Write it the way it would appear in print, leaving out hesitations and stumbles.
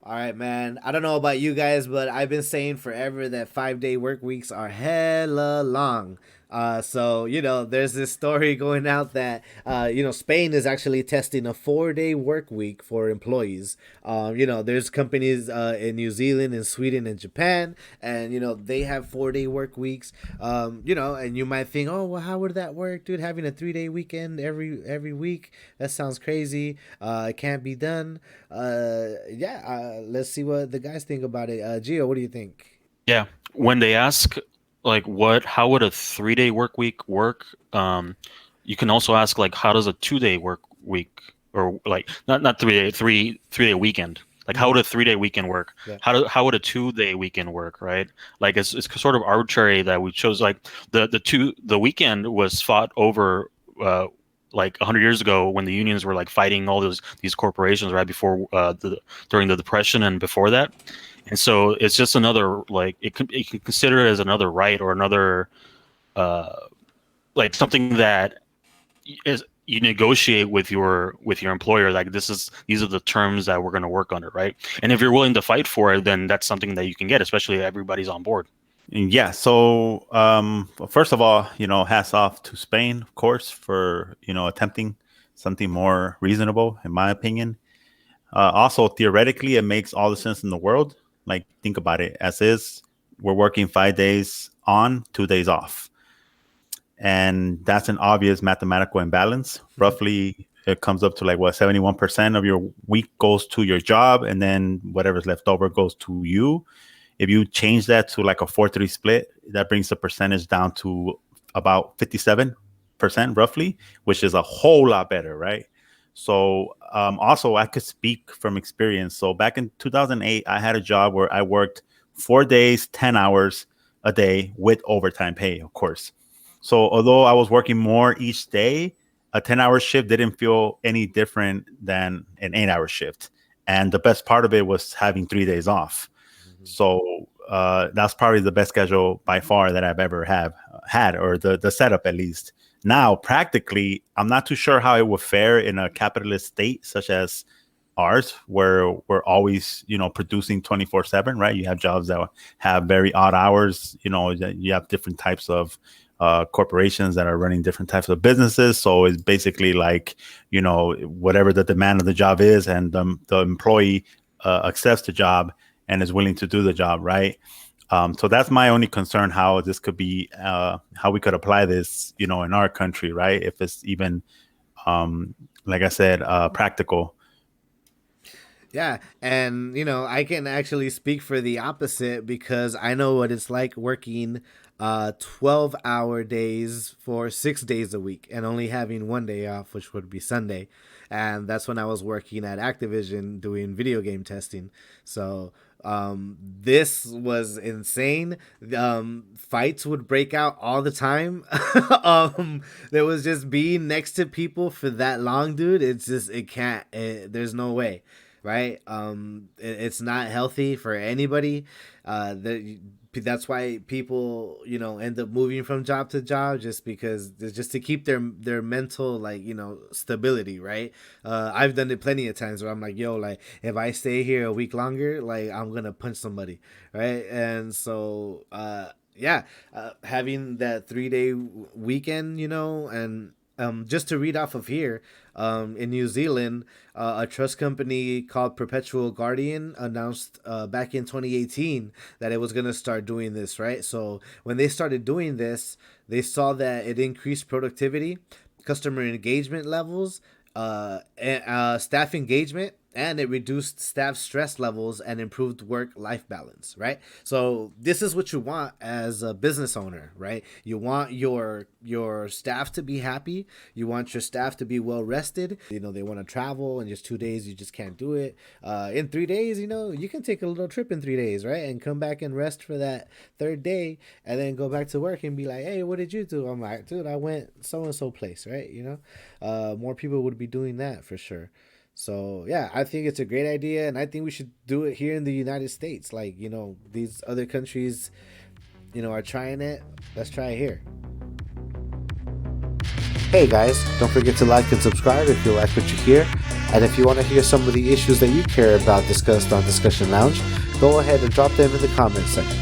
All right, man. I don't know about you guys, but I've been saying forever that 5 day work weeks are hella long. So there's this story going out that Spain is actually testing a 4 day work week for employees. There's companies in New Zealand and Sweden and Japan, and they have 4 day work weeks. And you might think, oh, well, how would that work, dude? Having a 3 day weekend every week, that sounds crazy. It can't be done. Yeah. Let's see what the guys think about it. Gio, what do you think? Yeah. When they ask like how would a 3-day work week work? You can also ask like how does a 2-day work week or like not 3-day, 3-day weekend. Like how would Mm-hmm. a 3-day weekend work? Yeah. How would a 2-day weekend work, right? Like it's sort of arbitrary that we chose like the weekend was fought over like 100 years ago when the unions were like fighting all these corporations right before during the Depression and before that. And so it's just another like you can consider it as another right or another uh like something that is you negotiate with your employer like these are the terms that we're going to work under, right? And if you're willing to fight for it, then that's something that you can get, especially if everybody's on board. Yeah. So, first of all, hats off to Spain, of course, for attempting something more reasonable, in my opinion. Also, theoretically, it makes all the sense in the world. Like, think about it. As is, we're working 5 days on, 2 days off, and that's an obvious mathematical imbalance. Roughly, it comes up to like what 71% of your week goes to your job, and then whatever's left over goes to you. If you change that to like a 4-3 split, that brings the percentage down to about 57% roughly, which is a whole lot better, right? So, also, I could speak from experience. So, back in 2008, I had a job where I worked 4 days, 10 hours a day with overtime pay, of course. So, although I was working more each day, a 10-hour shift didn't feel any different than an 8-hour shift. And the best part of it was having 3 days off. Mhm. So that's probably the best schedule by far that I've ever have had, or the setup at least. Now, practically, I'm not too sure how it would fare in a capitalist state such as ours, where we're always, producing 24/7, right? You have jobs that have very odd hours. You have different types of corporations that are running different types of businesses. So it's basically like, whatever the demand of the job is, and the employee accepts the job and is willing to do the job, right? So that's my only concern, how this could be, how we could apply this, in our country, right? If it's even, like I said, practical. Yeah, and I can actually speak for the opposite because I know what it's like working 12-hour days for 6 days a week and only having one day off, which would be Sunday. And that's when I was working at Activision doing video game testing. So this was insane. Fights would break out all the time. There was just being next to people for that long, dude. It's just there's no way, right? It's not healthy for anybody. That's why people, end up moving from job to job, just because just to keep their mental, like, stability, right? I've done it plenty of times where I'm like, yo, like if I stay here a week longer, like I'm gonna punch somebody, right? And so, yeah, having that 3 day weekend, and just to read off of here, in New Zealand, a trust company called Perpetual Guardian announced back in 2018 that it was going to start doing this, right? So when they started doing this, they saw that it increased productivity, customer engagement levels, staff engagement, and it reduced staff stress levels and improved work life balance, right? So this is what you want as a business owner, right? You want your staff to be happy. You want your staff to be well rested. They want to travel in just 2 days, you just can't do it. In 3 days, you can take a little trip in 3 days, right? And come back and rest for that third day, and then go back to work and be like, hey, what did you do? I'm like, dude, I went so and so place, right? More people would be doing that for sure. So yeah, I think it's a great idea, and I think we should do it here in the United States. Like, these other countries, are trying it. Let's try it here. Hey guys, don't forget to like and subscribe if you like what you hear. And if you want to hear some of the issues that you care about discussed on Discussion Lounge, go ahead and drop them in the comments section.